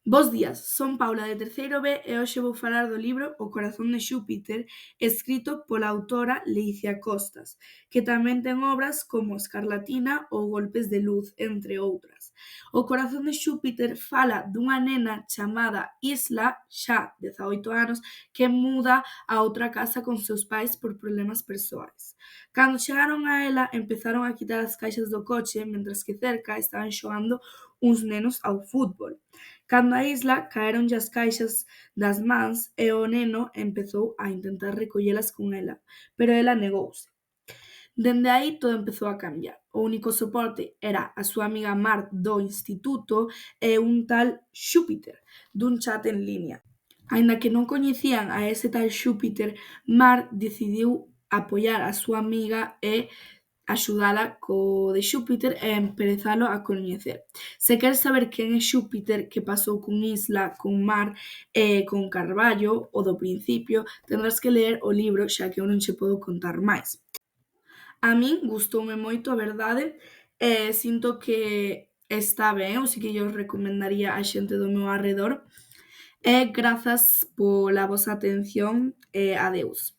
Bos días, son Paula de terceiro B e hoxe vou falar do libro O corazón de Xúpiter, escrito pola autora Leicia Costas, que tamén ten obras como Escarlatina ou Golpes de luz, entre outras. O corazón de Xúpiter fala dunha nena chamada Isla, xa 18 anos, que muda a outra casa con seus pais por problemas persoais. Cando chegaron a ela, empezaron a quitar as caixas do coche, mentras que cerca estaban xogando uns nenos ao fútbol. Cando a Isla caéronlle as caixas das mans e o neno empezou a intentar recollelas con ela, pero ela negouse. Dende aí todo empezou a cambiar. O único soporte era a súa amiga Mar do instituto e un tal Xúpiter, dun chat en liña. Aínda que non coñecían a ese tal Xúpiter, Mar decidiu apoiar a súa amiga e axudala co de Xúpiter e empezalo a coñecer. Se queres saber quen é Xúpiter, que pasou con Isla, con Mar e con Carballo, o do principio, tendrás que ler o libro, xa que eu non che podo contar máis. A min gustoume moito, a verdade, e sinto que está ben, ou si que yo recomendaría á xente do meu arredor. E grazas pola vosa atención e adeus.